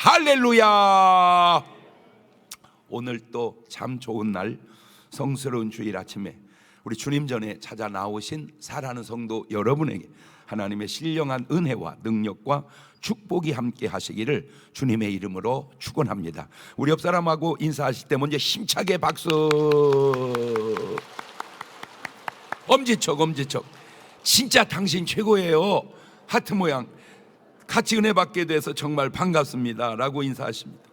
할렐루야. 오늘 또 참 좋은 날, 성스러운 주일 아침에 우리 주님 전에 찾아 나오신 사랑하는 성도 여러분에게 하나님의 신령한 은혜와 능력과 축복이 함께 하시기를 주님의 이름으로 축원합니다. 우리 옆 사람하고 인사하실 때 먼저 힘차게 박수. 엄지척 진짜 당신 최고예요. 하트 모양. 같이 은혜 받게 돼서 정말 반갑습니다 라고 인사하십니다.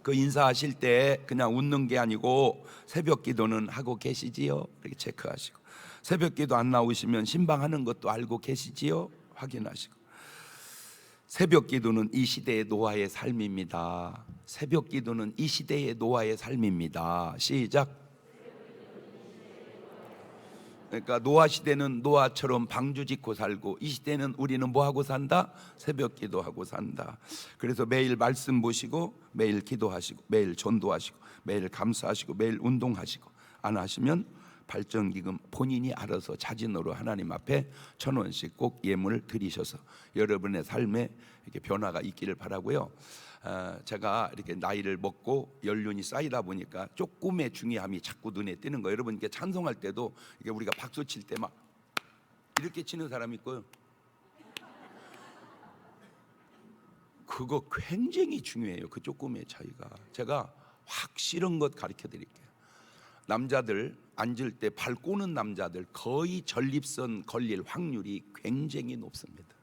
그 인사하실 때 그냥 웃는 게 아니고 새벽 기도는 하고 계시지요? 이렇게 체크하시고, 새벽 기도 안 나오시면 신방하는 것도 알고 계시지요? 확인하시고. 새벽 기도는 이 시대의 노아의 삶입니다. 새벽 기도는 이 시대의 노아의 삶입니다. 시작. 그러니까 노아 시대는 노아처럼 방주 짓고 살고, 이 시대는 우리는 뭐 하고 산다? 새벽 기도하고 산다. 그래서 매일 말씀 보시고, 매일 기도하시고, 매일 전도하시고, 매일 감사하시고, 매일 운동하시고, 안 하시면 발전기금 본인이 알아서 자진으로 하나님 앞에 1,000원씩 꼭 예물을 드리셔서 여러분의 삶에 이렇게 변화가 있기를 바라고요. 제가 이렇게 나이를 먹고 연륜이 쌓이다 보니까 조금의 중요함이 자꾸 눈에 띄는 거예요. 여러분, 이렇게 찬송할 때도 이게 우리가 박수 칠 때 막 이렇게 치는 사람이 있고요. 그거 굉장히 중요해요. 그 조금의 차이가. 제가 확 싫은 것 가르쳐 드릴게요. 남자들 앉을 때 발 꼬는 남자들 거의 전립선 걸릴 확률이 굉장히 높습니다.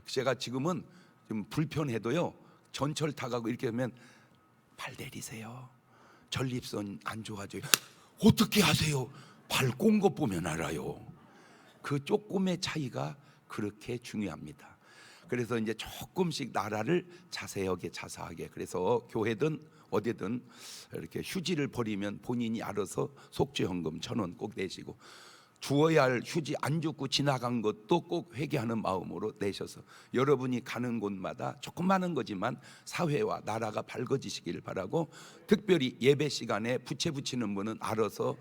제가 지금은 좀 불편해도요, 전철 타가고 이렇게 하면 발 내리세요. 전립선 안 좋아져요. 어떻게 하세요? 발 꼰 것 보면 알아요. 그 조금의 차이가 그렇게 중요합니다. 그래서 이제 조금씩 나라를 자세하게 그래서 교회든 어디든 이렇게 휴지를 버리면 본인이 알아서 속죄헌금 1,000원 꼭 내시고, 주어야 할 휴지 안 줍고 지나간 것도 꼭 회개하는 마음으로 내셔서 여러분이 가는 곳마다 조그마한 거지만 사회와 나라가 밝아지시기를 바라고, 특별히 예배 시간에 부채 붙이는 분은 알아서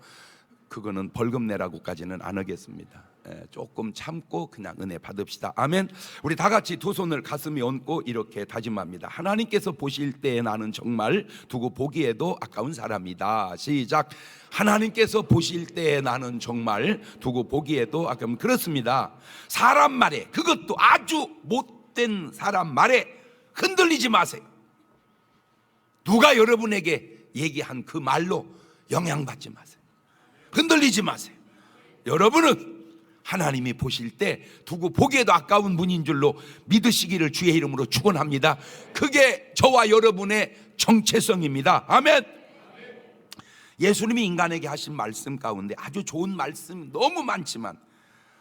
그거는 벌금 내라고까지는 안 하겠습니다. 조금 참고 그냥 은혜 받읍시다. 아멘. 우리 다 같이 두 손을 가슴에 얹고 이렇게 다짐합니다. 하나님께서 보실 때 나는 정말 두고 보기에도 아까운 사람이다. 시작. 하나님께서 보실 때 나는 정말 두고 보기에도 아까운. 그렇습니다. 사람 말에, 그것도 아주 못된 사람 말에 흔들리지 마세요. 누가 여러분에게 얘기한 그 말로 영향받지 마세요. 흔들리지 마세요. 여러분은 하나님이 보실 때 두고 보기에도 아까운 분인 줄로 믿으시기를 주의 이름으로 축원합니다. 그게 저와 여러분의 정체성입니다. 아멘. 예수님이 인간에게 하신 말씀 가운데 아주 좋은 말씀 너무 많지만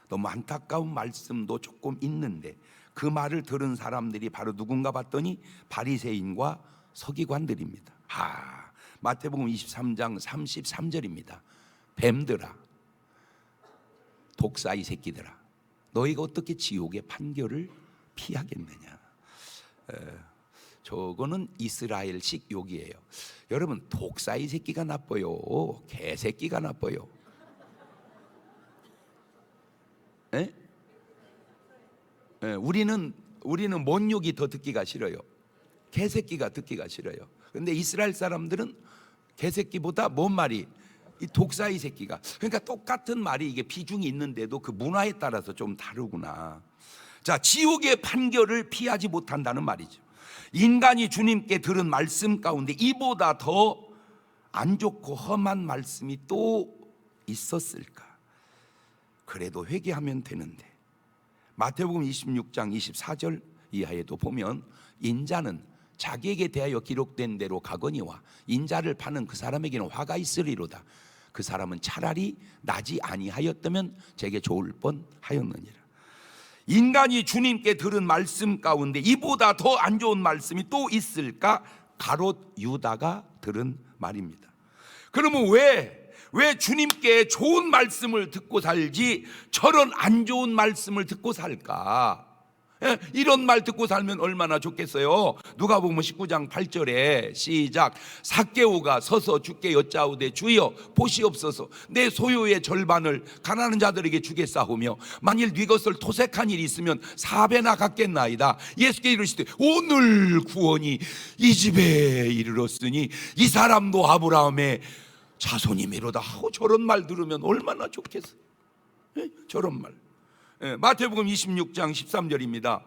너무 안타까운 말씀도 조금 있는데, 그 말을 들은 사람들이 바로 누군가 봤더니 바리새인과 서기관들입니다. 마태복음 23장 33절입니다. 뱀들아, 독사이 새끼들아, 너희가 어떻게 지옥의 판결을 피하겠느냐. 저거는 이스라엘식 욕이에요. 여러분, 독사이 새끼가 나빠요? 개새끼가 나빠요? 우리는 뭔 욕이 더 듣기가 싫어요? 개새끼가 듣기가 싫어요. 그런데 이스라엘 사람들은 개새끼보다 뭔 말이? 이 독사이 새끼가. 그러니까 똑같은 말이 이게 비중이 있는데도 그 문화에 따라서 좀 다르구나. 자, 지옥의 판결을 피하지 못한다는 말이죠. 인간이 주님께 들은 말씀 가운데 이보다 더 안 좋고 험한 말씀이 또 있었을까? 그래도 회개하면 되는데. 마태복음 26장 24절 이하에도 보면 인자는 자기에게 대하여 기록된 대로 가거니와 인자를 파는 그 사람에게는 화가 있으리로다. 그 사람은 차라리 나지 아니하였다면 제게 좋을 뻔하였느니라. 인간이 주님께 들은 말씀 가운데 이보다 더 안 좋은 말씀이 또 있을까? 가롯 유다가 들은 말입니다. 그러면 왜 주님께 좋은 말씀을 듣고 살지 저런 안 좋은 말씀을 듣고 살까? 이런 말 듣고 살면 얼마나 좋겠어요. 누가복음 19장 8절에 시작. 삭개오가 서서 주께 여짜오되 주여 보시옵소서 내 소유의 절반을 가난한 자들에게 주겠사오며 만일 네 것을 토색한 일이 있으면 4배나 갚겠나이다. 예수께 이르시되 오늘 구원이 이 집에 이르렀으니 이 사람도 아브라함의 자손이미로다 하고 저런 말 들으면 얼마나 좋겠어요. 저런 말. 마태복음 26장 13절입니다.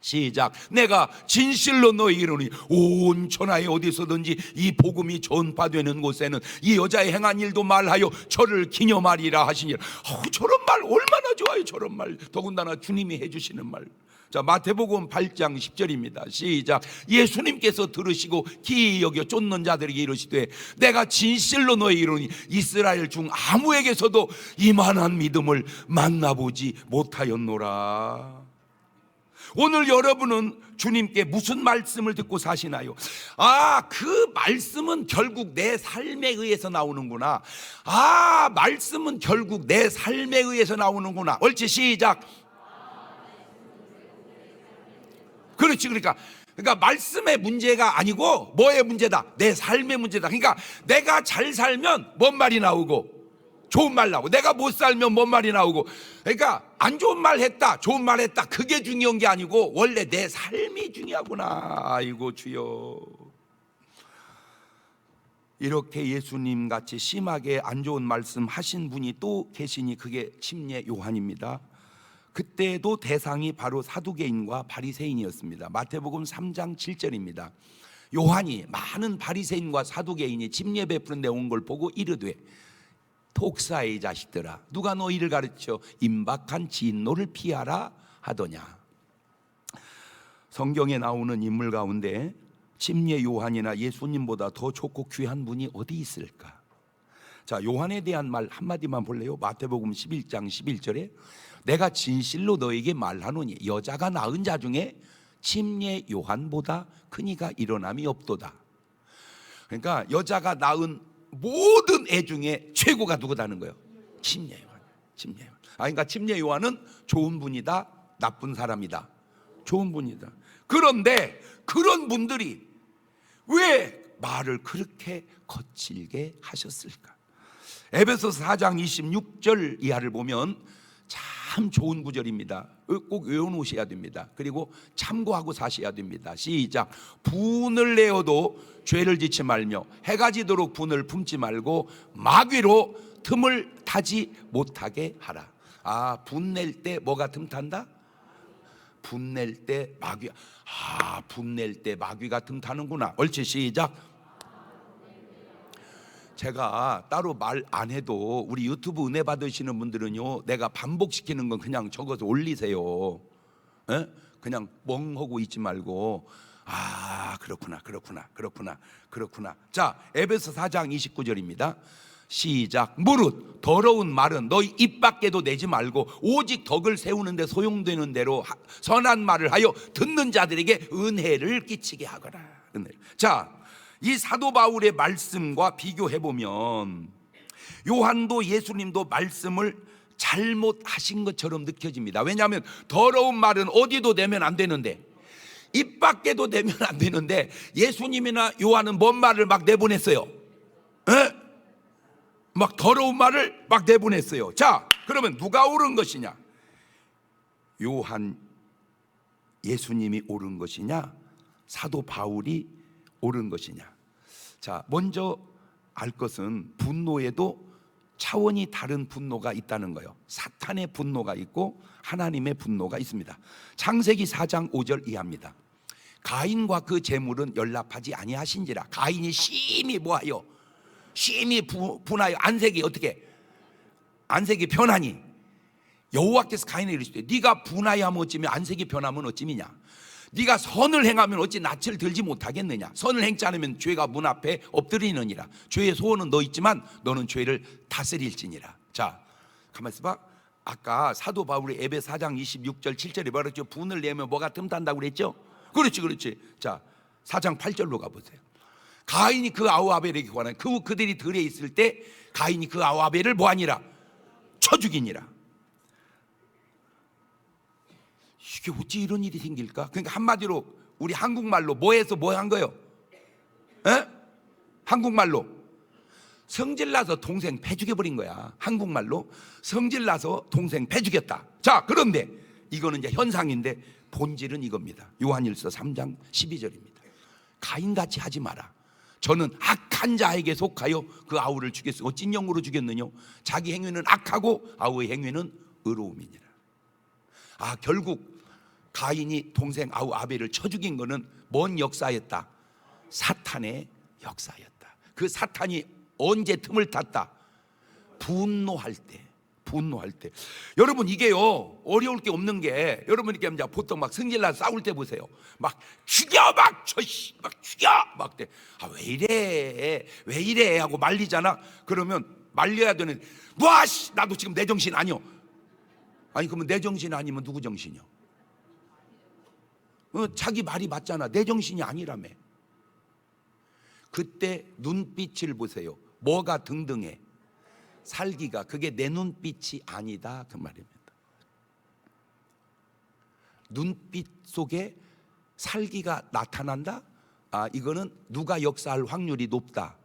시작. 내가 진실로 너희에게 이르노니 온 천하에 어디서든지 이 복음이 전파되는 곳에는 이 여자의 행한 일도 말하여 저를 기념하리라 하시니라. 저런 말 얼마나 좋아요. 저런 말 더군다나 주님이 해주시는 말. 자, 마태복음 8장 10절입니다. 시작. 예수님께서 들으시고 기이 여겨 쫓는 자들에게 이르시되 내가 진실로 너희에게 이르노니 이스라엘 중 아무에게서도 이만한 믿음을 만나보지 못하였노라. 오늘 여러분은 주님께 무슨 말씀을 듣고 사시나요? 그 말씀은 결국 내 삶에 의해서 나오는구나. 말씀은 결국 내 삶에 의해서 나오는구나. 옳지, 시작. 그렇지. 그러니까 말씀의 문제가 아니고 뭐의 문제다? 내 삶의 문제다. 그러니까 내가 잘 살면 뭔 말이 나오고 좋은 말 나오고, 내가 못 살면 뭔 말이 나오고. 그러니까 안 좋은 말 했다, 좋은 말 했다, 그게 중요한 게 아니고 원래 내 삶이 중요하구나. 아이고 주여. 이렇게 예수님 같이 심하게 안 좋은 말씀 하신 분이 또 계시니 그게 침례 요한입니다. 그때도 대상이 바로 사두개인과 바리새인이었습니다. 마태복음 3장 7절입니다. 요한이 많은 바리새인과 사두개인이 침례 베푸는 데 온 걸 보고 이르되 독사의 자식들아 누가 너희를 가르쳐 임박한 진노를 피하라 하더냐. 성경에 나오는 인물 가운데 침례 요한이나 예수님보다 더 좋고 귀한 분이 어디 있을까? 자, 요한에 대한 말 한마디만 볼래요? 마태복음 11장 11절에 내가 진실로 너에게 말하노니 여자가 낳은 자 중에 침례 요한보다 큰 이가 일어남이 없도다. 그러니까 여자가 낳은 모든 애 중에 최고가 누구다는 거예요? 침례 요한. 침례 요한. 그러니까 침례 요한은 좋은 분이다, 나쁜 사람이다. 좋은 분이다. 그런데 그런 분들이 왜 말을 그렇게 거칠게 하셨을까? 에베소서 4장 26절 이하를 보면 참 좋은 구절입니다. 꼭 외워놓으셔야 됩니다. 그리고 참고하고 사셔야 됩니다. 시작. 분을 내어도 죄를 짓지 말며 해가 지도록 분을 품지 말고 마귀로 틈을 타지 못하게 하라. 분낼 때 뭐가 틈탄다? 분낼 때 마귀. 분낼 때 마귀가 틈타는구나. 옳지, 시작. 제가 따로 말 안 해도 우리 유튜브 은혜 받으시는 분들은요, 내가 반복시키는 건 그냥 적어서 올리세요. 그냥 멍하고 있지 말고 그렇구나. 자, 에베소 4장 29절입니다. 시작. 무릇 더러운 말은 너희 입 밖에도 내지 말고 오직 덕을 세우는 데 소용되는 대로 선한 말을 하여 듣는 자들에게 은혜를 끼치게 하거라. 자, 이 사도 바울의 말씀과 비교해보면 요한도 예수님도 말씀을 잘못하신 것처럼 느껴집니다. 왜냐하면 더러운 말은 어디도 내면 안 되는데, 입 밖에도 내면 안 되는데 예수님이나 요한은 뭔 말을 막 내보냈어요? 막 더러운 말을 막 내보냈어요. 자, 그러면 누가 옳은 것이냐? 요한 예수님이 옳은 것이냐? 사도 바울이 옳은 것이냐? 자, 먼저 알 것은 분노에도 차원이 다른 분노가 있다는 거예요. 사탄의 분노가 있고 하나님의 분노가 있습니다. 창세기 4장 5절 이하입니다. 가인과 그 재물은 연락하지 아니하신지라. 가인이 심히 뭐하여? 심히 분하여 안색이 어떻게? 안색이 변하니 여호와께서 가인에게 이르시되 네가 분하여 하면 어찌며 안색이 변하면 어찌미냐. 네가 선을 행하면 어찌 낯을 들지 못하겠느냐. 선을 행치 않으면 죄가 문 앞에 엎드리느니라. 죄의 소원은 너 있지만 너는 죄를 다스릴지니라. 자, 가만히 있어봐. 아까 사도 바울이 에베소 4장 26절 7절에 말했죠. 분을 내면 뭐가 틈탄다고 그랬죠. 그렇지. 자, 4장 8절로 가보세요. 가인이 그 아우아벨에게 관하여 그들이 들에 있을 때 가인이 그 아우아벨을 뭐하니라? 쳐 죽이니라. 이게 어찌 이런 일이 생길까? 그러니까 한마디로 우리 한국말로 뭐해서 뭐 한 거예요? 에? 한국말로 성질나서 동생 패 죽여버린 거야. 한국말로 성질나서 동생 패 죽였다. 자, 그런데 이거는 이제 현상인데 본질은 이겁니다. 요한일서 3장 12절입니다. 가인같이 하지 마라. 저는 악한 자에게 속하여 그 아우를 죽였으고 어찐 영으로 죽였느냐? 자기 행위는 악하고 아우의 행위는 의로움이니라. 아, 결국 가인이 동생 아우 아벨을 쳐 죽인 거는 뭔 역사였다? 사탄의 역사였다. 그 사탄이 언제 틈을 탔다? 분노할 때. 분노할 때. 여러분, 이게요 어려울 게 없는 게, 여러분 이렇게 이제 보통 막 승질나서 싸울 때 보세요. 막 죽여, 막 저씨, 막 죽여, 막 때. 아, 왜 이래, 왜 이래 하고 말리잖아. 그러면 말려야 되는, 뭐, 나도 지금 내 정신 아니요. 아니, 그러면 내 정신 아니면 누구 정신이요? 자기 말이 맞잖아. 내 정신이 아니라며. 그때 눈빛을 보세요. 뭐가 등등해? 살기가. 그게 내 눈빛이 아니다, 그 말입니다. 눈빛 속에 살기가 나타난다? 아, 이거는 누가 역사할 확률이 높다.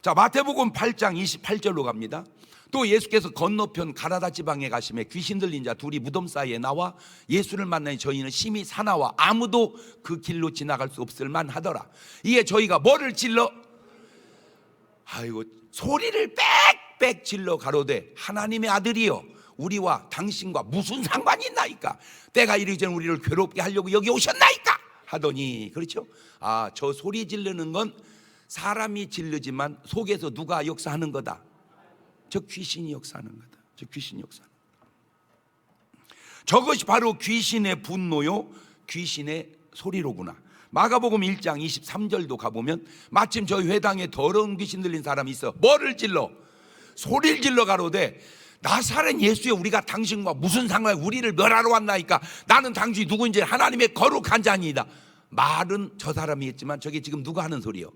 자, 마태복음 8장 28절로 갑니다. 또 예수께서 건너편 가라다 지방에 가시매 귀신 들린 자 둘이 무덤 사이에 나와 예수를 만나니 저희는 심히 사나워 아무도 그 길로 지나갈 수 없을 만하더라. 이에 저희가 뭐를 질러? 아이고, 소리를 빽빽 질러 가로되 하나님의 아들이여 우리와 당신과 무슨 상관이 있나이까? 때가 이르기 전에 우리를 괴롭게 하려고 여기 오셨나이까? 하더니, 그렇죠? 아, 저 소리 지르는 건 사람이 지르지만 속에서 누가 역사하는 거다? 저 귀신이 역사하는 거다. 저 귀신이 역사하는 거다. 저것이 바로 귀신의 분노요, 귀신의 소리로구나. 마가복음 1장 23절도 가보면 마침 저희 회당에 더러운 귀신 들린 사람이 있어 뭐를 질러? 소리를 질러 가로되 나사렛 예수여 우리가 당신과 무슨 상관이, 우리를 멸하러 왔나이까? 나는 당신이 누구인지 하나님의 거룩한 자니이다. 말은 저 사람이 했지만 저게 지금 누가 하는 소리요?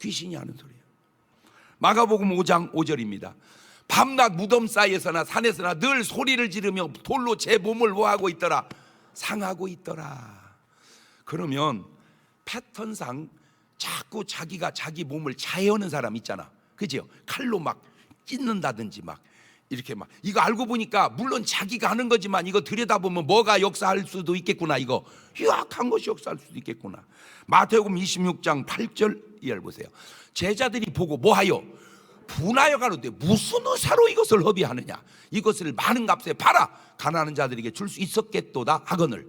귀신이 하는 소리예요. 마가복음 5장 5절입니다. 밤낮 무덤 사이에서나 산에서나 늘 소리를 지르며 돌로 제 몸을 뭐하고 있더라? 상하고 있더라. 그러면 패턴상 자꾸 자기가 자기 몸을 자해하는 사람 있잖아. 그죠? 칼로 막 찢는다든지 막 이렇게 막, 이거 알고 보니까 물론 자기가 하는 거지만 이거 들여다보면 뭐가 역사할 수도 있겠구나. 이거 유약한 것이 역사할 수도 있겠구나. 마태복음 26장 8절 이하를 보세요. 제자들이 보고 뭐하여? 분하여 가로되 무슨 의사로 이것을 허비하느냐? 이것을 많은 값에 팔아 가난한 자들에게 줄 수 있었겠도다 하거늘.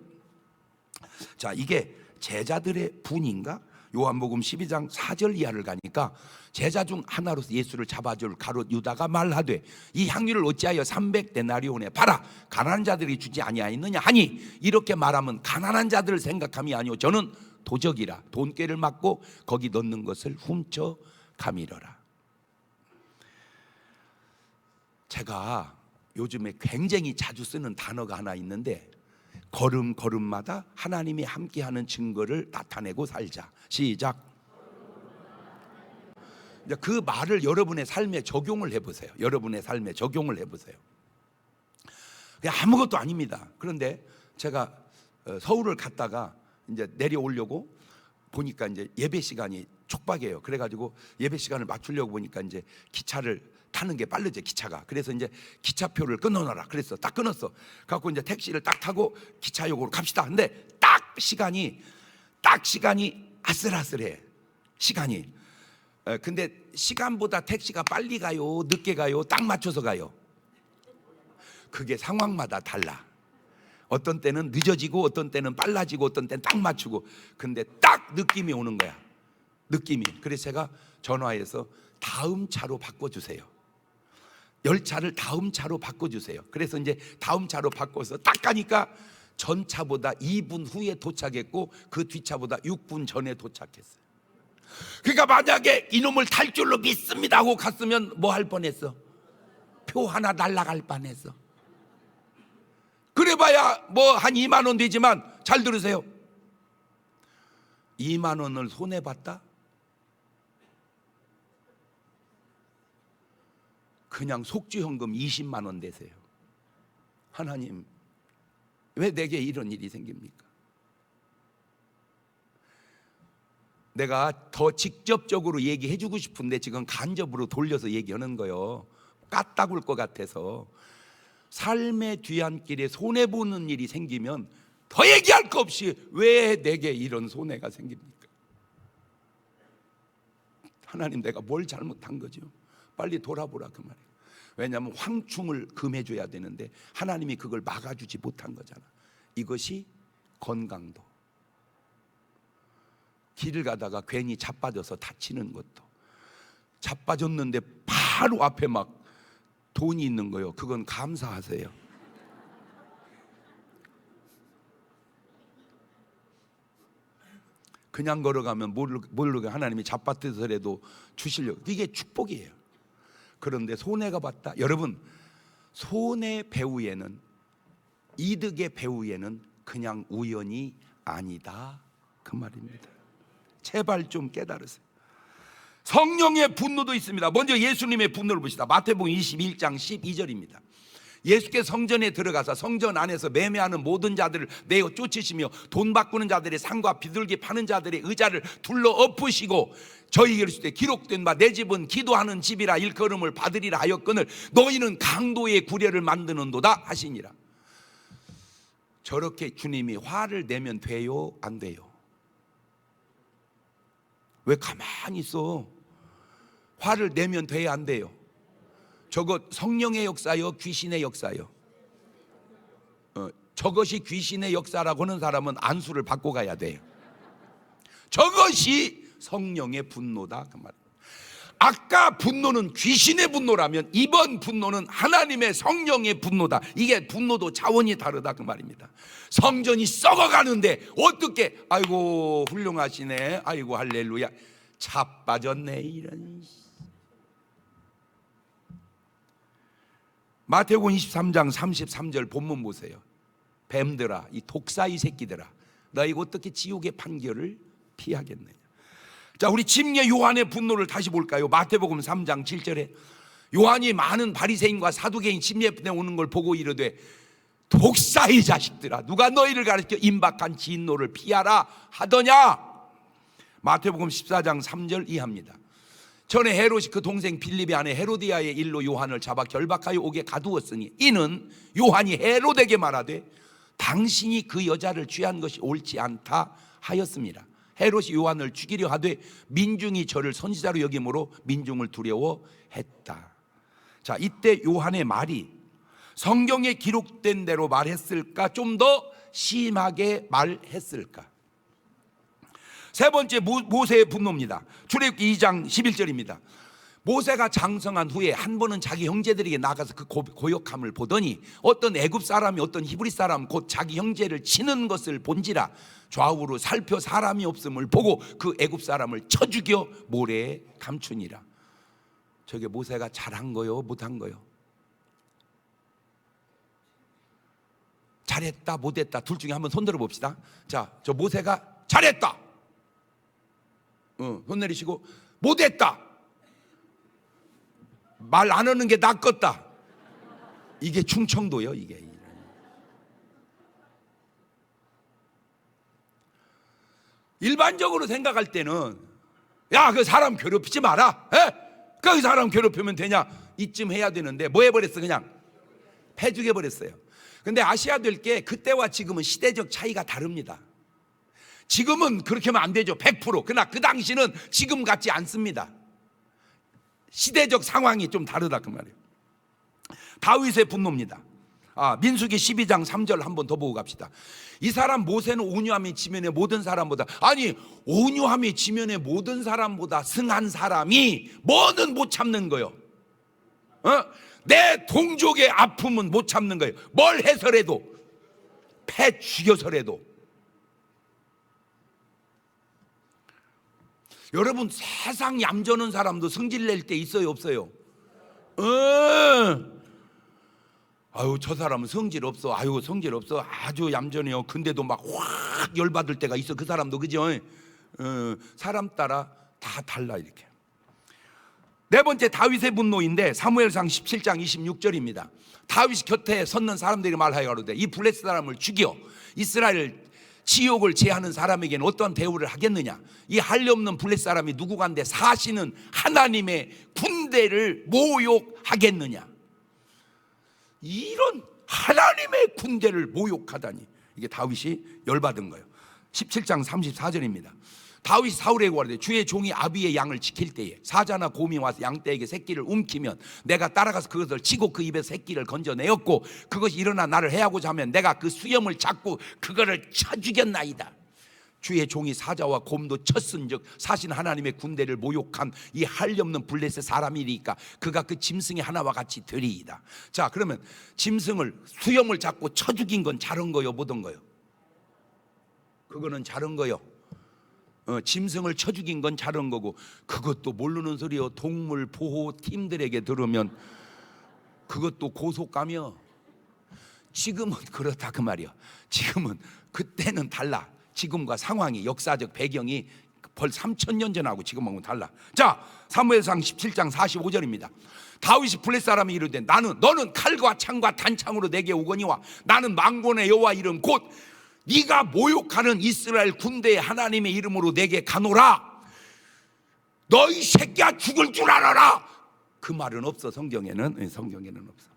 자, 이게 제자들의 분인가? 요한복음 12장 4절 이하를 가니까 제자 중 하나로서 예수를 잡아줄 가롯 유다가 말하되 이 향유를 어찌하여 300데나리온에 팔아 가난한 자들이 주지 아니하였느냐 하니, 이렇게 말하면 가난한 자들을 생각함이 아니오 저는 도적이라 돈꾀를 맞고 거기 넣는 것을 훔쳐 가미러라. 제가 요즘에 굉장히 자주 쓰는 단어가 하나 있는데, 걸음걸음마다 하나님이 함께하는 증거를 나타내고 살자. 시작. 그 말을 여러분의 삶에 적용을 해보세요. 여러분의 삶에 적용을 해보세요. 그냥 아무것도 아닙니다. 그런데 제가 서울을 갔다가 이제 내려오려고 보니까 이제 예배 시간이 촉박해요. 그래가지고 예배 시간을 맞추려고 보니까 이제 기차를 타는 게 빠르죠, 기차가. 그래서 이제 기차표를 끊어놔라. 그래서 딱 끊었어. 갖고 이제 택시를 딱 타고 기차역으로 갑시다. 근데 딱 시간이 아슬아슬해. 시간이. 근데 시간보다 택시가 빨리 가요, 늦게 가요, 딱 맞춰서 가요? 그게 상황마다 달라. 어떤 때는 늦어지고 어떤 때는 빨라지고 어떤 때는 딱 맞추고. 근데 딱 느낌이 오는 거야. 느낌이. 그래서 제가 전화해서 다음 차로 바꿔주세요. 열차를 다음 차로 바꿔주세요. 그래서 이제 다음 차로 바꿔서 딱 가니까 전 차보다 2분 후에 도착했고 그 뒷차보다 6분 전에 도착했어요. 그러니까 만약에 이놈을 탈 줄로 믿습니다 하고 갔으면 뭐 할 뻔했어? 표 하나 날라갈 뻔했어. 그래봐야 뭐 한 2만 원 되지만, 잘 들으세요. 2만 원을 손해봤다? 그냥 속주현금 20만 원 되세요. 하나님, 왜 내게 이런 일이 생깁니까? 내가 더 직접적으로 얘기해 주고 싶은데 지금 간접으로 돌려서 얘기하는 거예요. 까딱울 것 같아서. 삶의 뒤안길에 손해보는 일이 생기면 더 얘기할 거 없이 왜 내게 이런 손해가 생깁니까? 하나님, 내가 뭘 잘못한 거죠? 빨리 돌아보라 그 말이에요. 왜냐하면 황충을 금해줘야 되는데 하나님이 그걸 막아주지 못한 거잖아. 이것이 건강도. 길을 가다가 괜히 자빠져서 다치는 것도. 자빠졌는데 바로 앞에 막 돈이 있는 거예요. 그건 감사하세요. 그냥 걸어가면 모르게 하나님이 자빠뜨더라도 주시려고. 이게 축복이에요. 그런데 손해가 봤다. 여러분, 손해 배후에는, 이득의 배후에는 그냥 우연이 아니다 그 말입니다. 제발 좀 깨달으세요. 성령의 분노도 있습니다. 먼저 예수님의 분노를 보시다. 마태복음 21장 12절입니다. 예수께서 성전에 들어가서 성전 안에서 매매하는 모든 자들을 내어 쫓으시며 돈 바꾸는 자들의 상과 비둘기 파는 자들의 의자를 둘러 엎으시고 저희에게 이르시되 기록된 바 내 집은 기도하는 집이라 일컬음을 받으리라 하였거늘 너희는 강도의 구례를 만드는도다 하시니라. 저렇게 주님이 화를 내면 돼요? 안 돼요? 왜 가만히 있어? 화를 내면 돼야 안 돼요? 저것 성령의 역사요? 귀신의 역사요? 저것이 귀신의 역사라고 하는 사람은 안수를 받고 가야 돼요. 저것이 성령의 분노다 그 말. 아까 분노는 귀신의 분노라면 이번 분노는 하나님의 성령의 분노다. 이게 분노도 차원이 다르다 그 말입니다. 성전이 썩어가는데 어떻게 아이고 훌륭하시네, 아이고 할렐루야, 자빠졌네 이런. 마태복음 23장 33절 본문 보세요. 뱀들아, 이 독사이 새끼들아, 너희가 어떻게 지옥의 판결을 피하겠느냐. 자, 우리 침례 요한의 분노를 다시 볼까요? 마태복음 3장 7절에 요한이 많은 바리새인과 사두개인 침례에 오는 걸 보고 이르되 독사의 자식들아, 누가 너희를 가르쳐 임박한 진노를 피하라 하더냐. 마태복음 14장 3절 이하입니다. 전에 헤롯이 그 동생 빌립의 아내 헤로디아의 일로 요한을 잡아 결박하여 옥에 가두었으니 이는 요한이 헤롯에게 말하되 당신이 그 여자를 취한 것이 옳지 않다 하였습니다. 헤롯이 요한을 죽이려 하되 민중이 저를 선지자로 여김으로 민중을 두려워했다. 자, 이때 요한의 말이 성경에 기록된 대로 말했을까? 좀 더 심하게 말했을까? 세 번째, 모세의 분노입니다. 출애굽기 2장 11절입니다. 모세가 장성한 후에 한 번은 자기 형제들에게 나가서 그 고역함을 보더니 어떤 애굽 사람이 어떤 히브리 사람 곧 자기 형제를 치는 것을 본지라 좌우로 살펴 사람이 없음을 보고 그 애굽 사람을 쳐 죽여 모래에 감추니라. 저게 모세가 잘한 거요, 못한 거요? 잘했다, 못했다, 둘 중에 한번 손들어 봅시다. 자, 저 모세가 잘했다. 손 내리시고. 못했다. 말 안 하는 게 낫겠다. 이게 충청도요, 이게. 일반적으로 생각할 때는 야, 그 사람 괴롭히지 마라. 그 사람 괴롭히면 되냐? 이쯤 해야 되는데 뭐 해버렸어? 그냥 패죽여버렸어요. 근데 아셔야 될 게 그때와 지금은 시대적 차이가 다릅니다. 지금은 그렇게 하면 안 되죠. 100%. 그러나 그 당시는 지금 같지 않습니다. 시대적 상황이 좀 다르다 그 말이에요. 다윗의 분노입니다. 민수기 12장 3절 한번 더 보고 갑시다. 이 사람 모세는 온유함이 지면의 모든 사람보다, 아니 온유함이 지면의 모든 사람보다 승한 사람이 뭐는 못 참는 거요. 내 동족의 아픔은 못 참는 거예요. 뭘 해서라도, 패 죽여서라도. 여러분, 세상 얌전한 사람도 성질 낼 때 있어요, 없어요? 아유, 저 사람은 성질 없어. 아유, 성질 없어. 아주 얌전해요. 근데도 막 확 열받을 때가 있어. 그 사람도, 그죠? 사람 따라 다 달라 이렇게. 네 번째 다윗의 분노인데 사무엘상 17장 26절입니다. 다윗이 곁에 섰는 사람들이 말하여 가로되 이 블레셋 사람을 죽여 이스라엘 지옥을 제하는 사람에게는 어떠한 대우를 하겠느냐. 이 한리없는 블레셋 사람이 누구간데 사시는 하나님의 군대를 모욕하겠느냐. 이런 하나님의 군대를 모욕하다니. 이게 다윗이 열받은 거예요. 17장 34절입니다. 다윗이 사울에게 구하되 주의 종이 아비의 양을 지킬 때에 사자나 곰이 와서 양떼에게 새끼를 움키면 내가 따라가서 그것을 치고 그 입에서 새끼를 건져내었고 그것이 일어나 나를 해하고자 하면 내가 그 수염을 잡고 그거를 쳐 죽였나이다. 주의 종이 사자와 곰도 쳤은즉 사신 하나님의 군대를 모욕한 이 한리없는 블레셋 사람이니까 그가 그 짐승의 하나와 같이 되리이다. 자, 그러면 짐승을 수염을 잡고 쳐 죽인 건 잘한 거요, 못한 거요? 그거는 잘한 거요. 짐승을 쳐 죽인 건 잘한 거고, 그것도 모르는 소리요. 동물 보호 팀들에게 들으면 그것도 고속감이요. 지금은 그렇다 그 말이요. 지금은, 그때는 달라. 지금과 상황이, 역사적 배경이 벌 3000년 전하고 지금하고는 달라. 자, 사무엘상 17장 45절입니다. 다윗이 블레셋 사람이 이르되 너는 칼과 창과 단창으로 내게 오거니와 나는 만군의 여호와 이름 곧 네가 모욕하는 이스라엘 군대의 하나님의 이름으로 내게 가노라. 너희 새끼야 죽을 줄 알아라. 그 말은 없어. 성경에는 없어.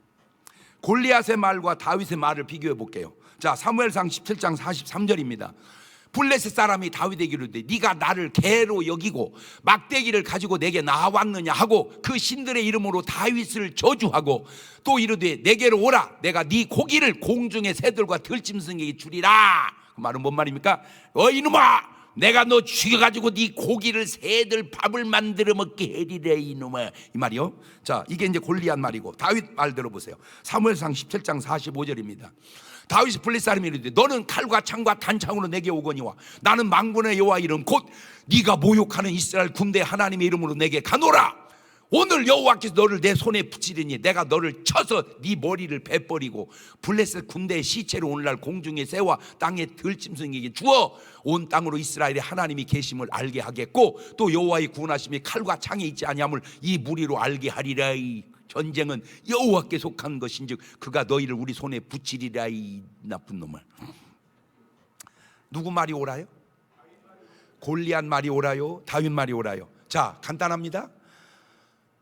골리앗의 말과 다윗의 말을 비교해 볼게요. 자, 사무엘상 17장 43절입니다. 블레셋 사람이 다윗에게 이르되 네가 나를 개로 여기고 막대기를 가지고 내게 나왔느냐 하고 그 신들의 이름으로 다윗을 저주하고 또 이르되 내게로 오라. 내가 네 고기를 공중의 새들과 들짐승에게 주리라. 그 말은 뭔 말입니까? 이놈아, 내가 너 죽여가지고 네 고기를 새들 밥을 만들어 먹게 해리래 이놈아. 이 말이요. 자, 이게 이제 골리앗 말이고 다윗 말 들어보세요. 사무엘상 17장 45절입니다. 다윗이 블레셋 사람이 이르되 너는 칼과 창과 단창으로 내게 오거니와 나는 만군의 여호와 이름 곧 네가 모욕하는 이스라엘 군대 하나님의 이름으로 내게 가노라. 오늘 여호와께서 너를 내 손에 붙이리니 내가 너를 쳐서 네 머리를 베버리고 블레셋 군대의 시체로 오늘날 공중의 새와 땅의 들짐승에게 주어 온 땅으로 이스라엘의 하나님이 계심을 알게 하겠고 또 여호와의 구원하심이 칼과 창에 있지 아니함을 이 무리로 알게 하리라. 이 전쟁은 여호와께 속한 것인즉 그가 너희를 우리 손에 붙이리라. 이 나쁜 놈을. 누구 말이 옳아요? 골리앗 말이 옳아요? 다윗 말이 옳아요? 자, 간단합니다.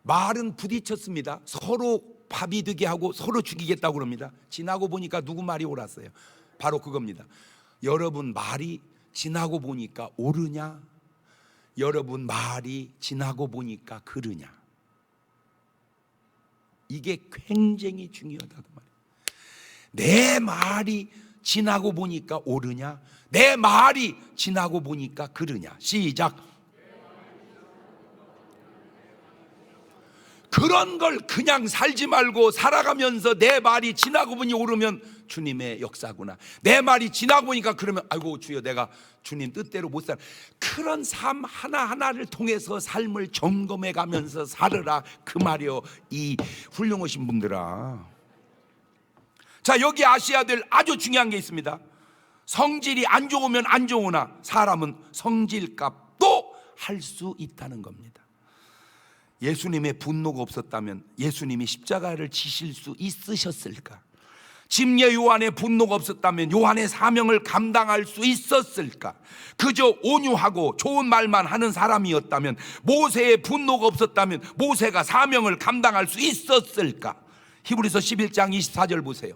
말은 부딪혔습니다. 서로 밥이 되게 하고 서로 죽이겠다고 그럽니다. 지나고 보니까 누구 말이 옳았어요? 바로 그겁니다. 여러분 말이 지나고 보니까 옳으냐? 여러분 말이 지나고 보니까 그르냐? 이게 굉장히 중요하다 그 말이에요. 내 말이 지나고 보니까 옳으냐? 내 말이 지나고 보니까 그르냐? 시작. 그런 걸 그냥 살지 말고 살아가면서 내 말이 지나고 보니 옳으면 주님의 역사구나. 내 말이 지나고 보니까 그러면 아이고 주여 내가 주님 뜻대로 못 살아. 그런 삶 하나하나를 통해서 삶을 점검해 가면서 살으라 그 말이요. 이 훌륭하신 분들아. 자, 여기 아셔야 될 아주 중요한 게 있습니다. 성질이 안 좋으면 안 좋으나 사람은 성질값도 할 수 있다는 겁니다. 예수님의 분노가 없었다면 예수님이 십자가를 지실 수 있으셨을까? 침례 요한의 분노가 없었다면 요한의 사명을 감당할 수 있었을까? 그저 온유하고 좋은 말만 하는 사람이었다면 모세의 분노가 없었다면 모세가 사명을 감당할 수 있었을까? 히브리서 11장 24절 보세요.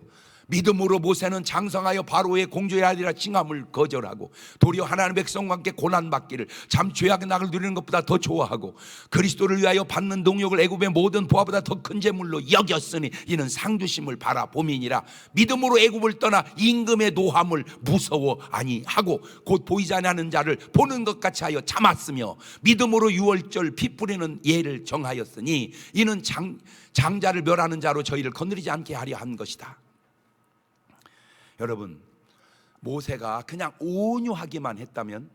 믿음으로 모세는 장성하여 바로의 공주의 아들이라 칭함을 거절하고 도리어 하나님의 백성과 함께 고난받기를 참 죄악의 낙을 누리는 것보다 더 좋아하고 그리스도를 위하여 받는 동역을 애굽의 모든 보화보다 더 큰 재물로 여겼으니 이는 상주심을 바라봄이니라. 믿음으로 애굽을 떠나 임금의 노함을 무서워 아니하고 곧 보이지 않는 자를 보는 것 같이 하여 참았으며 믿음으로 유월절 피 뿌리는 예를 정하였으니 이는 장자를 멸하는 자로 저희를 건드리지 않게 하려 한 것이다. 여러분, 모세가 그냥 온유하기만 했다면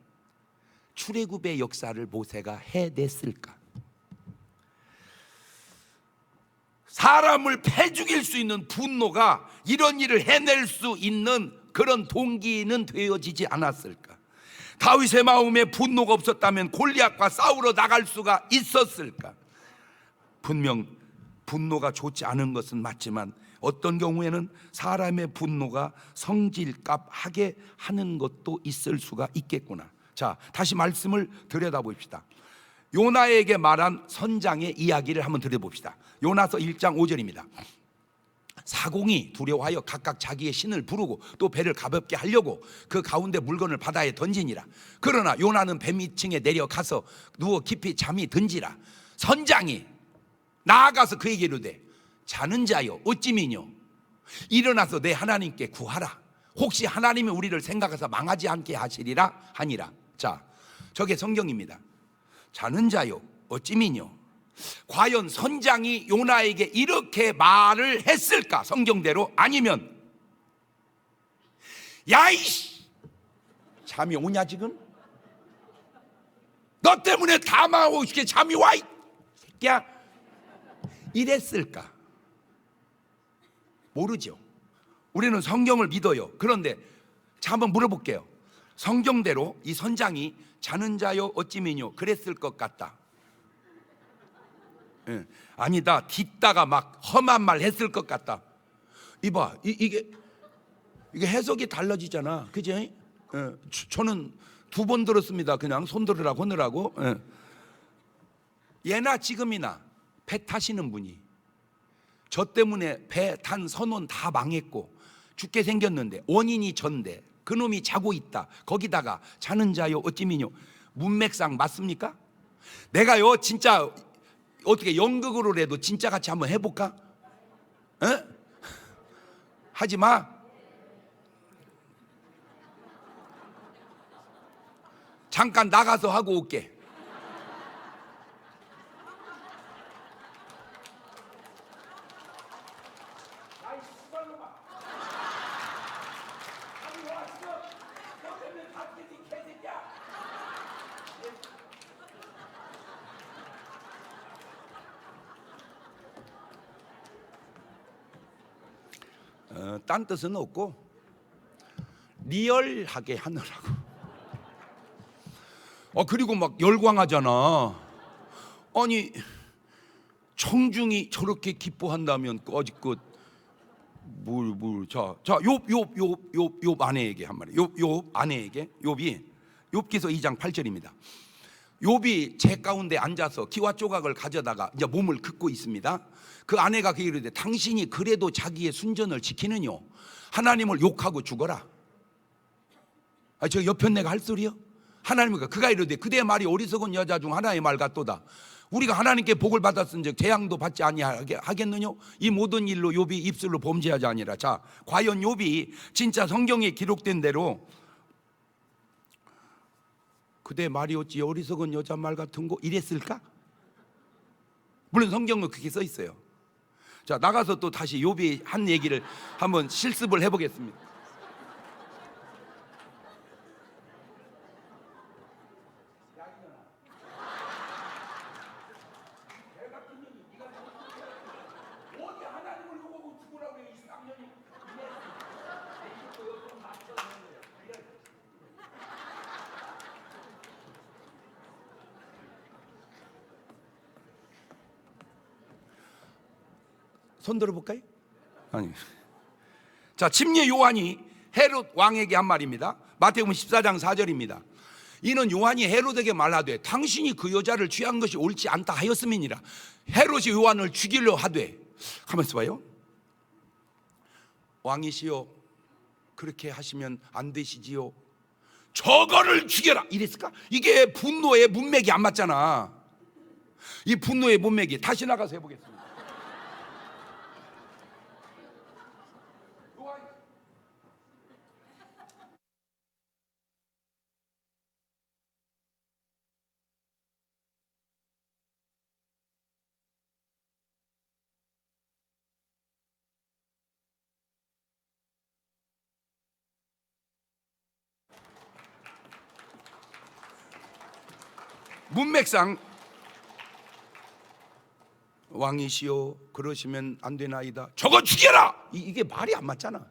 출애굽의 역사를 모세가 해냈을까? 사람을 패 죽일 수 있는 분노가 이런 일을 해낼 수 있는 그런 동기는 되어지지 않았을까? 다윗의 마음에 분노가 없었다면 골리앗과 싸우러 나갈 수가 있었을까? 분명 분노가 좋지 않은 것은 맞지만 어떤 경우에는 사람의 분노가 성질값 하게 하는 것도 있을 수가 있겠구나. 자, 다시 말씀을 들여다봅시다. 요나에게 말한 선장의 이야기를 한번 들어봅시다. 요나서 1장 5절입니다. 사공이 두려워하여 각각 자기의 신을 부르고 또 배를 가볍게 하려고 그 가운데 물건을 바다에 던지니라. 그러나 요나는 배 밑층에 내려가서 누워 깊이 잠이 든지라. 선장이 나아가서 그에게 이르되 자는 자여 어찌미뇨 일어나서 내 하나님께 구하라. 혹시 하나님이 우리를 생각해서 망하지 않게 하시리라 하니라. 자, 저게 성경입니다. 자는 자여 어찌미뇨. 과연 선장이 요나에게 이렇게 말을 했을까? 성경대로. 아니면 야이씨 잠이 오냐 지금? 너 때문에 다 망하고 싶게 잠이 와 이 새끼야, 이랬을까? 모르죠. 우리는 성경을 믿어요. 그런데 자, 한번 물어볼게요. 성경대로 이 선장이 자는 자여 어찌미뇨 그랬을 것 같다. 아니다, 딛다가 막 험한 말 했을 것 같다. 이봐, 이게 해석이 달라지잖아, 그죠? 저는 2번 들었습니다. 그냥 손 들으라고 하느라고. 예나 지금이나 배 타시는 분이 저 때문에 배 탄 선원 다 망했고 죽게 생겼는데 원인이 전데 그놈이 자고 있다. 거기다가 자는 자요 어찌미뇨. 문맥상 맞습니까? 내가요 진짜 어떻게 연극으로라도 진짜 같이 한번 해볼까? 에? 하지 마. 잠깐 나가서 하고 올게. 딴 뜻은 없고 리얼하게 하느라고. 그리고 막 열광하잖아. 아니 청중이 저렇게 기뻐한다면 어지껏 자, 욥 아내에게 한 말이에요. 욥 아내에게. 욥기서 2장 8절입니다. 욥이 재 가운데 앉아서 기와 조각을 가져다가 이제 몸을 긋고 있습니다. 그 아내가 그에게 이르되 당신이 그래도 자기의 순전을 지키느뇨 하나님을 욕하고 죽어라. 저 옆에 내가 할 소리요? 하나님과 그가 이르되 그대의 말이 어리석은 여자 중 하나의 말 같도다. 우리가 하나님께 복을 받았은즉 재앙도 받지 아니하겠느뇨? 이 모든 일로 욥이 입술로 범죄하지 아니라. 자, 과연 욥이 진짜 성경에 기록된 대로 그대 말이 어찌 어리석은 여자 말 같은 거 이랬을까? 물론 성경은 그렇게 써 있어요. 자, 나가서 또 다시 욥이 한 얘기를 한번 실습을 해보겠습니다. 손 들어볼까요? 아니. 자, 침례 요한이 헤롯 왕에게 한 말입니다. 마태복음 14장 4절입니다. 이는 요한이 헤롯에게 말하되 당신이 그 여자를 취한 것이 옳지 않다 하였음이니라. 헤롯이 요한을 죽이려 하되. 가만있어 봐요. 왕이시여 그렇게 하시면 안 되시지요. 저거를 죽여라 이랬을까? 이게 분노의 문맥이 안 맞잖아. 이 분노의 문맥이. 다시 나가서 해보겠습니다. 문맥상 왕이시여 그러시면 안 되나이다. 저거 죽여라. 이게 말이 안 맞잖아.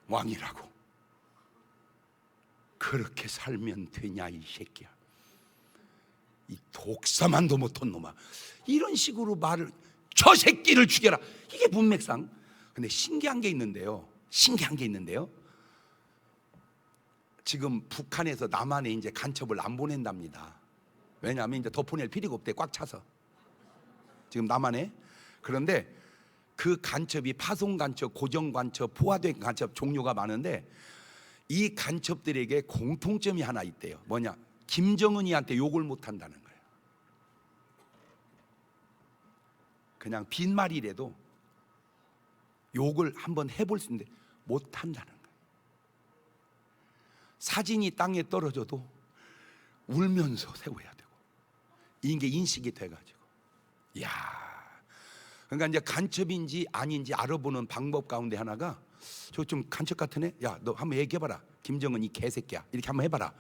왕이라고 그렇게 살면 되냐 이 새끼야. 이 독사만도 못한 놈아, 이런 식으로 말을, 저 새끼를 죽여라, 이게 문맥상. 근데 신기한 게 있는데요, 지금 북한에서 남한에 이제 간첩을 안 보낸답니다. 왜냐하면 이제 더 보낼 필요가 없대, 꽉 차서 지금 남한에. 그런데 그 간첩이 파송 간첩, 고정 간첩, 포화된 간첩 종류가 많은데, 이 간첩들에게 공통점이 하나 있대요. 뭐냐? 김정은이한테 욕을 못 한다는 거예요. 그냥 빈말이라도 욕을 한번 해볼 수 있는데 못 한다는 거예요. 사진이 땅에 떨어져도 울면서 세워야 되고, 이게 인식이 돼가지고. 이야, 그러니까 이제 간첩인지 아닌지 알아보는 방법 가운데 하나가, 저 좀 간첩 같은 애, 야 너 한번 얘기해봐라, 김정은 이 개새끼야, 이렇게 한번 해봐라.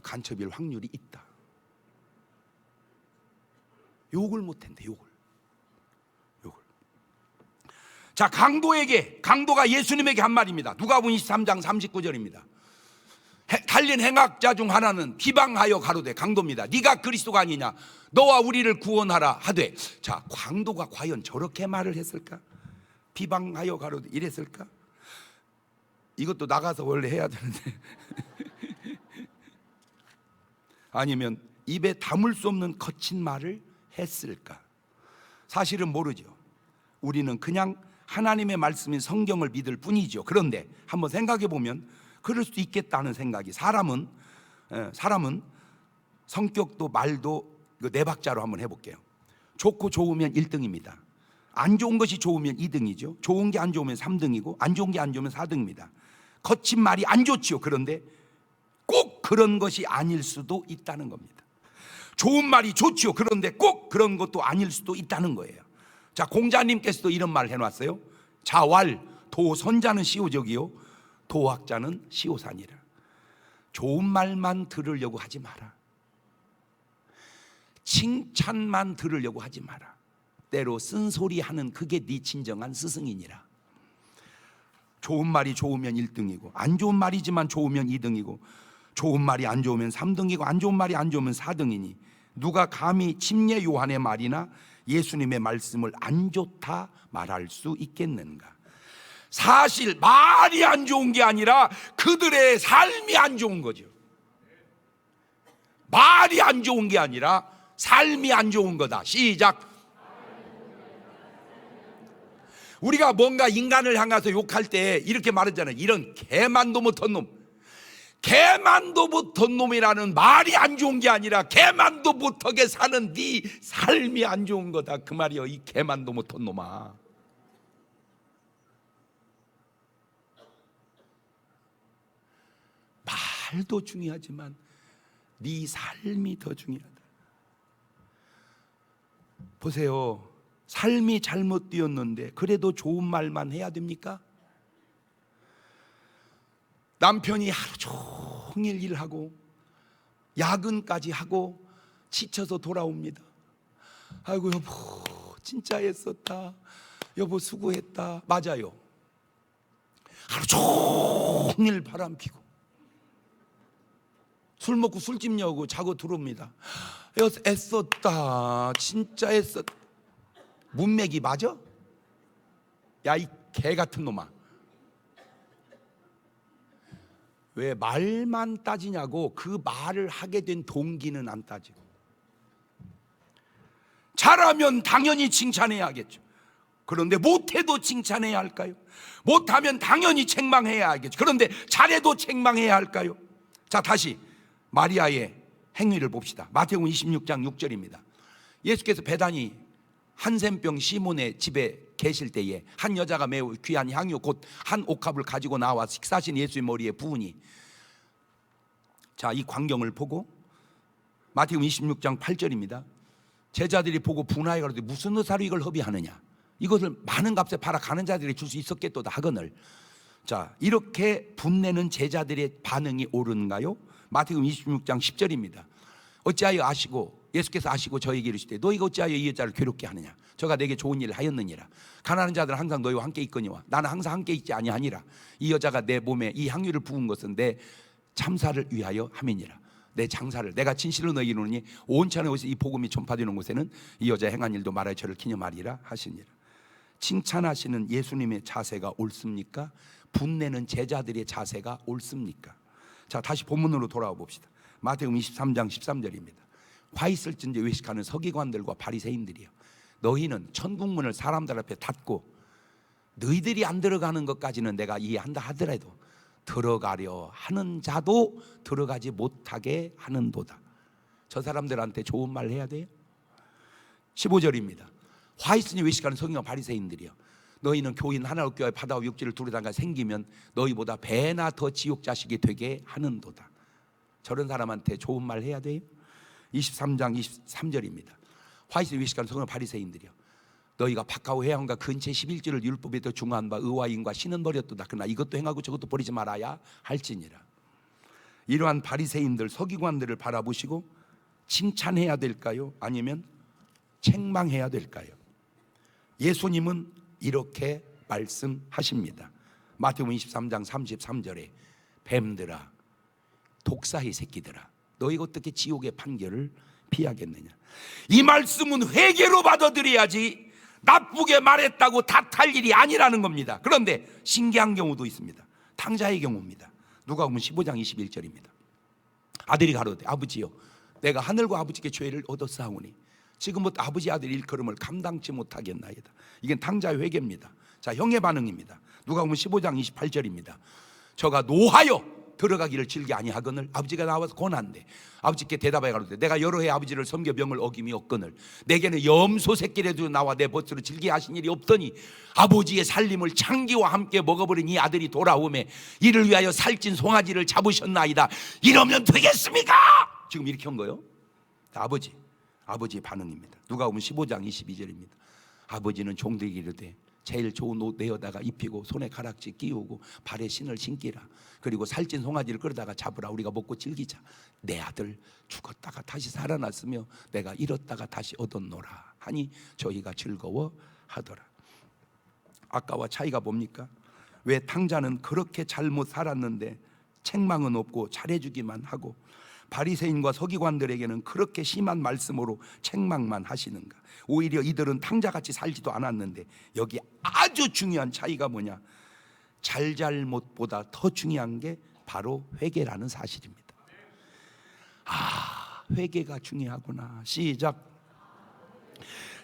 간첩일 확률이 있다. 욕을 못한대, 욕을. 자, 강도가 예수님에게 한 말입니다. 누가복음 23장 39절입니다. 달린 행악자 중 하나는 비방하여 가로되, 강도입니다, 네가 그리스도가 아니냐, 너와 우리를 구원하라 하되. 자, 강도가 과연 저렇게 말을 했을까? 비방하여 가로되 이랬을까? 이것도 나가서 원래 해야 되는데 아니면 입에 담을 수 없는 거친 말을 했을까? 사실은 모르죠. 우리는 그냥 하나님의 말씀인 성경을 믿을 뿐이죠. 그런데 한번 생각해 보면 그럴 수도 있겠다는 생각이, 사람은 성격도 말도 네 박자로 한번 해볼게요. 좋고 좋으면 1등입니다. 안 좋은 것이 좋으면 2등이죠. 좋은 게 안 좋으면 3등이고, 안 좋은 게 안 좋으면 4등입니다. 거친 말이 안 좋지요. 그런데 꼭 그런 것이 아닐 수도 있다는 겁니다. 좋은 말이 좋지요. 그런데 꼭 그런 것도 아닐 수도 있다는 거예요. 자, 공자님께서도 이런 말을 해놨어요. 자왈 도선자는 시오적이요 도학자는 시오산이라. 좋은 말만 들으려고 하지 마라. 칭찬만 들으려고 하지 마라. 때로 쓴소리하는 그게 네 진정한 스승이니라. 좋은 말이 좋으면 1등이고, 안 좋은 말이지만 좋으면 2등이고, 좋은 말이 안 좋으면 3등이고, 안 좋은 말이 안 좋으면 4등이니 누가 감히 침례 요한의 말이나 예수님의 말씀을 안 좋다 말할 수 있겠는가? 사실 말이 안 좋은 게 아니라 그들의 삶이 안 좋은 거죠. 말이 안 좋은 게 아니라 삶이 안 좋은 거다. 시작. 우리가 뭔가 인간을 향해서 욕할 때 이렇게 말하잖아요. 이런 개만도 못한 놈. 개만도 못한 놈이라는 말이 안 좋은 게 아니라 개만도 못하게 사는 네 삶이 안 좋은 거다, 그 말이요. 이 개만도 못한 놈아. 말도 중요하지만 네 삶이 더 중요하다. 보세요. 삶이 잘못되었는데 그래도 좋은 말만 해야 됩니까? 남편이 하루 종일 일하고 야근까지 하고 지쳐서 돌아옵니다. 아이고 여보 진짜 애썼다, 여보 수고했다. 맞아요. 하루 종일 바람 피고 술 먹고 술집 여고 자고 들어옵니다. 애썼다, 진짜 애썼다. 문맥이 맞아? 야 이 개 같은 놈아. 왜 말만 따지냐고. 그 말을 하게 된 동기는 안 따지고. 잘하면 당연히 칭찬해야 하겠죠. 그런데 못해도 칭찬해야 할까요? 못하면 당연히 책망해야 하겠죠. 그런데 잘해도 책망해야 할까요? 자, 다시 마리아의 행위를 봅시다. 마태복음 26장 6절입니다. 예수께서 베다니 한센병 시몬의 집에 계실 때에 한 여자가 매우 귀한 향유 곧 한 옥합을 가지고 나와 식사하신 예수의 머리에 부으니. 자, 이 광경을 보고 마태복음 26장 8절입니다. 제자들이 보고 분하여 가로되 무슨 의사로 이걸 허비하느냐, 이것을 많은 값에 팔아 가는 자들이 줄 수 있었겠도다 하거늘. 자, 이렇게 분내는 제자들의 반응이 옳은가요? 마태복음 26장 10절입니다. 어찌하여 아시고 예수께서 아시고 저에게 이르시되 너희가 어찌하여 이 여자를 괴롭게 하느냐, 저가 내게 좋은 일을 하였느니라. 가난한 자들은 항상 너희와 함께 있거니와 나는 항상 함께 있지 아니하니라. 이 여자가 내 몸에 이 향유를 부은 것은 내 참사를 위하여 함이니라. 내 장사를 내가 진실로 너희에게 이르노니 온천에 오서 이 복음이 전파되는 곳에는 이 여자 행한 일도 말하여 저를 기념하리라 하시니라. 칭찬하시는 예수님의 자세가 옳습니까? 분내는 제자들의 자세가 옳습니까? 자, 다시 본문으로 돌아와 봅시다. 마태복음 23장 13절입니다. 화 있을진저 외식하는 서기관들과 바리새인들이여, 너희는 천국문을 사람들 앞에 닫고 너희들이 안 들어가는 것까지는 내가 이해한다 하더라도 들어가려 하는 자도 들어가지 못하게 하는도다. 저 사람들한테 좋은 말 해야 돼요. 15절입니다. 화 있으니 외식하는 서기관 바리새인들이여, 너희는 교인 하나로 껴 바다와 육지를 두루다가 생기면 너희보다 배나 더 지옥 자식이 되게 하는도다. 저런 사람한테 좋은 말 해야 돼요. 23장 23절입니다. 화 있으니 외식하는 서기관 바리새인들이여, 너희가 박하고 회양과 근체 11조를 율법에 더 중한 바 의와 인과 신은 버렸도다. 그러나 이것도 행하고 저것도 버리지 말아야 할지니라. 이러한 바리새인들 서기관들을 바라보시고 칭찬해야 될까요? 아니면 책망해야 될까요? 예수님은 이렇게 말씀하십니다. 마태복음 23장 33절에 뱀들아, 독사의 새끼들아, 너희가 어떻게 지옥의 판결을 피하겠느냐. 이 말씀은 회개로 받아들여야지 나쁘게 말했다고 탓할 일이 아니라는 겁니다. 그런데 신기한 경우도 있습니다. 탕자의 경우입니다. 누가복음 15장 21절입니다. 아들이 가로되 아버지여, 내가 하늘과 아버지께 죄를 얻었사오니 지금부터 아버지 아들 일컬음을 감당치 못하겠나이다. 이건 탕자의 회개입니다. 자, 형의 반응입니다. 누가복음 15장 28절입니다. 저가 노하여 들어가기를 즐기 아니하거늘 아버지가 나와서 권한대. 아버지께 대답하여 가로되 내가 여러 해 아버지를 섬겨 명을 어김이 없거늘 내게는 염소 새끼라도 나와 내 벗으로 즐기 하신 일이 없더니 아버지의 살림을 창기와 함께 먹어버린 이 아들이 돌아오매 이를 위하여 살찐 송아지를 잡으셨나이다. 이러면 되겠습니까? 지금 이렇게 한 거예요. 아버지의 반응입니다. 누가복음 15장 22절입니다. 아버지는 종들에게 이르되 제일 좋은 옷 내어다가 입히고 손에 가락지 끼우고 발에 신을 신기라. 그리고 살찐 송아지를 끌어다가 잡으라. 우리가 먹고 즐기자. 내 아들 죽었다가 다시 살아났으며 내가 잃었다가 다시 얻었노라 하니 저희가 즐거워하더라. 아까와 차이가 뭡니까? 왜 탕자는 그렇게 잘못 살았는데 책망은 없고 잘해주기만 하고 바리새인과 서기관들에게는 그렇게 심한 말씀으로 책망만 하시는가? 오히려 이들은 탕자같이 살지도 않았는데 여기 아주 중요한 차이가 뭐냐? 잘잘못보다 더 중요한 게 바로 회개라는 사실입니다. 아, 회개가 중요하구나. 시작.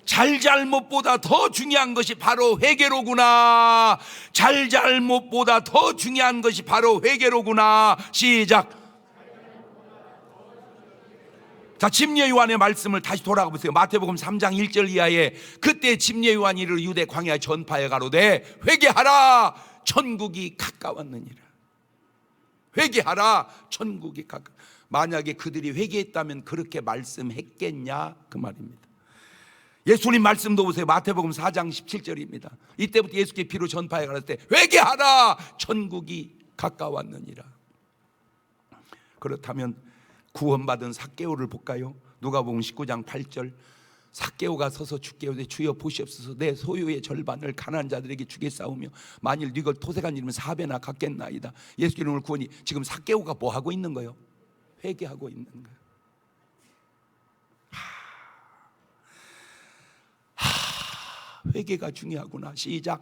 잘잘못보다 더 중요한 것이 바로 회개로구나. 잘잘못보다 더 중요한 것이 바로 회개로구나. 시작. 자, 침례 요한의 말씀을 다시 돌아가 보세요. 마태복음 3장 1절 이하에 그때 침례 요한이 이르러 유대 광야에 전파해 가로되 회개하라 천국이 가까웠느니라. 회개하라 천국이 가까워. 만약에 그들이 회개했다면 그렇게 말씀했겠냐 그 말입니다. 예수님 말씀도 보세요. 마태복음 4장 17절입니다. 이때부터 예수께 피로 전파해 가를 때 회개하라 천국이 가까웠느니라. 그렇다면 구원받은 삭개오를 볼까요? 누가복음 19장 8절. 삭개오가 서서 주께 이르되 주여 보시옵소서 내 소유의 절반을 가난한 자들에게 주겠사오며 만일 네가 토색한 일이면 4배나 갚겠나이다. 예수께는 오늘 구원이. 지금 삭개오가 뭐 하고 있는 거예요? 회개하고 있는 거예요. 회개가 중요하구나. 시작.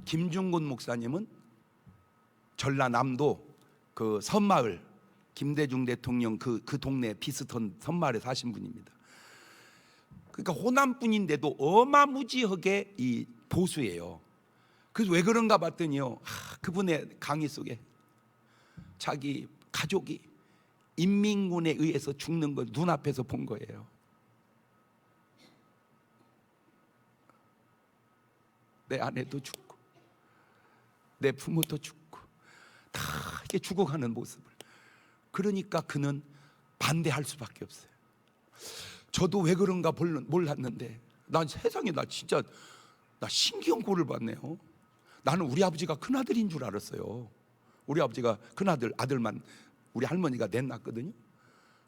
김중곤 목사님은 전라남도 그 섬마을 김대중 대통령 그 동네 비슷한 섬마을에 사신 분입니다. 그러니까 호남 분인데도 어마무지하게 이 보수예요. 그래서 왜 그런가 봤더니요, 그분의 강의 속에 자기 가족이 인민군에 의해서 죽는 걸 눈앞에서 본 거예요. 내 아내도 죽고 내 부모도 죽고 다 이렇게 죽어가는 모습을. 그러니까 그는 반대할 수밖에 없어요. 저도 왜 그런가 몰랐는데 난 세상에 나 진짜 신기한 꼴을 봤네요. 나는 우리 아버지가 큰아들인 줄 알았어요. 우리 아버지가 아들만 우리 할머니가 넷 낳았거든요.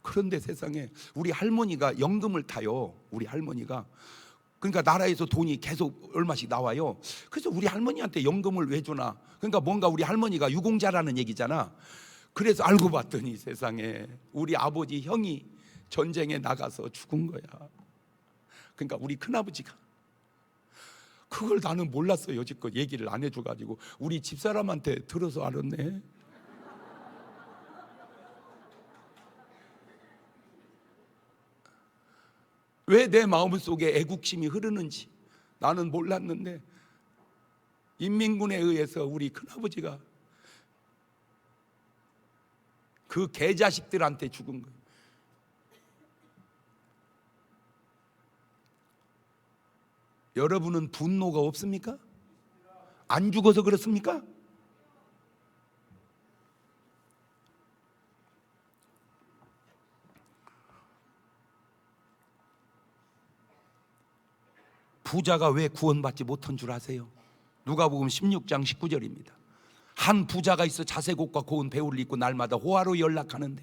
그런데 세상에 우리 할머니가 연금을 타요. 우리 할머니가. 그러니까 나라에서 돈이 계속 얼마씩 나와요. 그래서 우리 할머니한테 연금을 왜 주나? 그러니까 뭔가 우리 할머니가 유공자라는 얘기잖아. 그래서 알고 봤더니 세상에 우리 아버지 형이 전쟁에 나가서 죽은 거야. 그러니까 우리 큰아버지가. 그걸 나는 몰랐어요. 여지껏 얘기를 안 해줘가지고 우리 집사람한테 들어서 알았네. 왜 내 마음속에 애국심이 흐르는지 나는 몰랐는데 인민군에 의해서 우리 큰아버지가 그 개자식들한테 죽은 거예요. 여러분은 분노가 없습니까? 안 죽어서 그렇습니까? 부자가 왜 구원받지 못한 줄 아세요? 누가복음 16장 19절입니다. 한 부자가 있어 자색옷과 고운 배우를 입고 날마다 호화로 연락하는데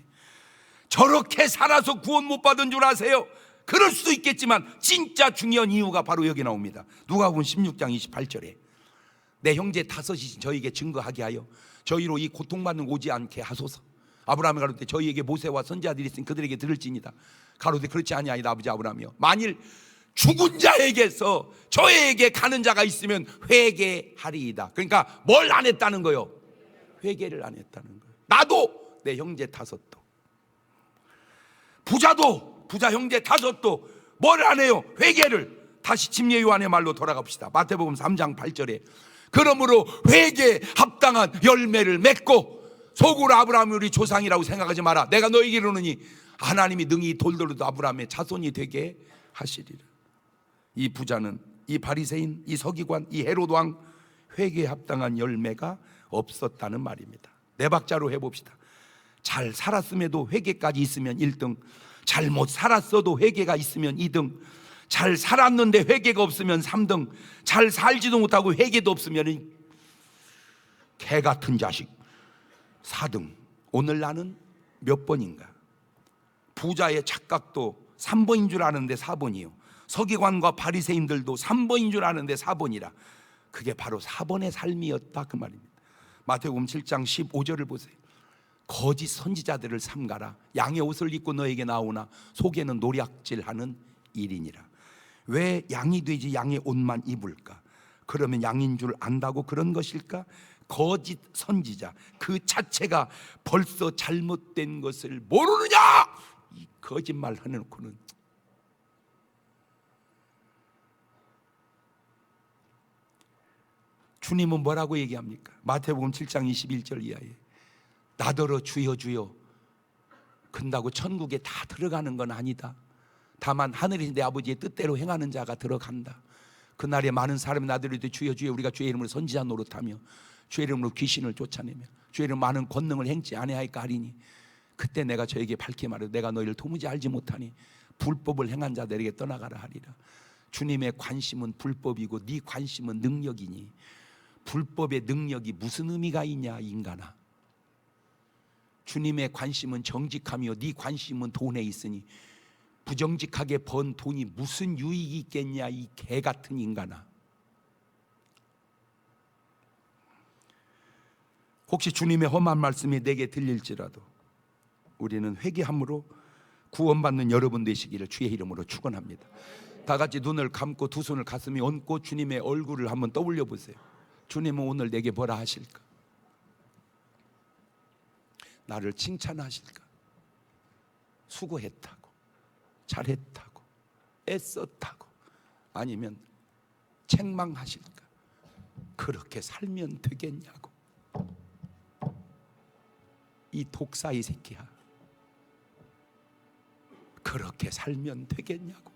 저렇게 살아서 구원 못 받은 줄 아세요? 그럴 수도 있겠지만 진짜 중요한 이유가 바로 여기 나옵니다. 누가복음 16장 28절에 내 형제 다섯이 저에게 증거하게 하여 저희로 이 고통받는 오지 않게 하소서. 아브라함이 가로되 저희에게 모세와 선지자들이 있으니 그들에게 들을지니다. 가로되 그렇지 아니하이다 아버지 아브라함이여. 만일 죽은 자에게서 저에게 가는 자가 있으면 회개하리이다. 그러니까 뭘 안 했다는 거요? 회개를 안 했다는 거예요. 나도 내 형제 다섯도, 부자도, 부자 형제 다섯도 뭘 안 해요? 회개를. 다시 침례 요한의 말로 돌아가 봅시다. 마태복음 3장 8절에 그러므로 회개에 합당한 열매를 맺고 속으로 아브라함이 우리 조상이라고 생각하지 마라. 내가 너에게 이르노니 하나님이 능히 돌들어도 아브라함의 자손이 되게 하시리라. 이 부자는, 이 바리새인, 이 서기관, 이 헤롯 왕 회개에 합당한 열매가 없었다는 말입니다. 네 박자로 해봅시다. 잘 살았음에도 회개까지 있으면 1등, 잘못 살았어도 회개가 있으면 2등, 잘 살았는데 회개가 없으면 3등, 잘 살지도 못하고 회개도 없으면 개 같은 자식 4등. 오늘 나는 몇 번인가? 부자의 착각도 3번인 줄 아는데 4번이요. 서기관과 바리새인들도 3번인 줄 아는데 4번이라. 그게 바로 4번의 삶이었다 그 말입니다. 마태복음 7장 15절을 보세요. 거짓 선지자들을 삼가라. 양의 옷을 입고 너에게 나오나 속에는 노략질하는 일이니라. 왜 양이 되지 양의 옷만 입을까? 그러면 양인 줄 안다고 그런 것일까? 거짓 선지자 그 자체가 벌써 잘못된 것을 모르느냐? 이 거짓말 해놓고는. 주님은 뭐라고 얘기합니까? 마태복음 7장 21절 이하에 나더러 주여 주여 근다고 천국에 다 들어가는 건 아니다. 다만 하늘이신 내 아버지의 뜻대로 행하는 자가 들어간다. 그날에 많은 사람이 나더러 주여 주여 우리가 주의 이름으로 선지자 노릇하며 주의 이름으로 귀신을 쫓아내며 주의 이름으로 많은 권능을 행치 아니하였까 하리니 그때 내가 저에게 밝게 말하되 내가 너희를 도무지 알지 못하니 불법을 행한 자들에게 떠나가라 하리라. 주님의 관심은 불법이고 네 관심은 능력이니 불법의 능력이 무슨 의미가 있냐 인간아. 주님의 관심은 정직하며 네 관심은 돈에 있으니 부정직하게 번 돈이 무슨 유익이 있겠냐 이 개 같은 인간아. 혹시 주님의 험한 말씀이 내게 들릴지라도 우리는 회개함으로 구원받는 여러분 되시기를 주의 이름으로 축원합니다. 다 같이 눈을 감고 두 손을 가슴에 얹고 주님의 얼굴을 한번 떠올려 보세요. 주님은 오늘 내게 뭐라 하실까? 나를 칭찬하실까? 수고했다고, 잘했다고, 애썼다고, 아니면 책망하실까? 그렇게 살면 되겠냐고. 이 독사이 새끼야, 그렇게 살면 되겠냐고.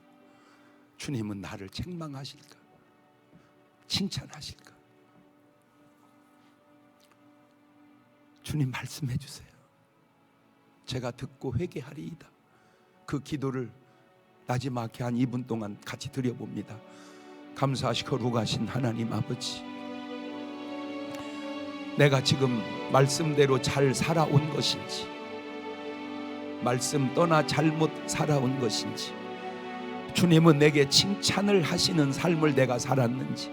주님은 나를 책망하실까? 칭찬하실까? 주님 말씀해 주세요. 제가 듣고 회개하리이다. 그 기도를 나지막히 한 2분 동안 같이 드려봅니다. 감사하시고 거룩하신 하나님 아버지, 내가 지금 말씀대로 잘 살아온 것인지, 말씀 떠나 잘못 살아온 것인지, 주님은 내게 칭찬을 하시는 삶을 내가 살았는지,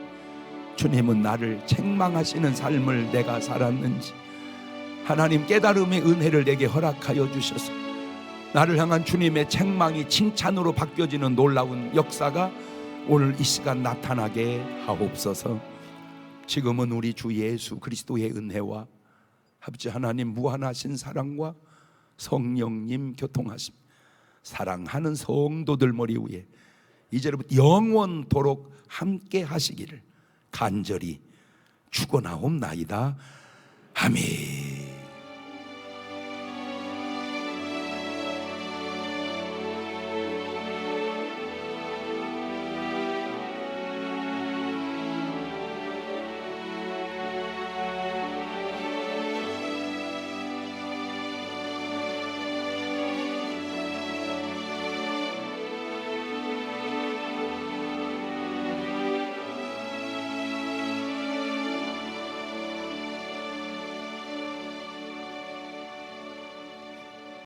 주님은 나를 책망하시는 삶을 내가 살았는지, 하나님 깨달음의 은혜를 내게 허락하여 주셔서 나를 향한 주님의 책망이 칭찬으로 바뀌어지는 놀라운 역사가 오늘 이 시간 나타나게 하옵소서. 지금은 우리 주 예수 그리스도의 은혜와 아버지 하나님 무한하신 사랑과 성령님 교통하심, 사랑하는 성도들 머리 위에 이제부터 영원토록 함께 하시기를 간절히 축원하옵나이다. 아멘.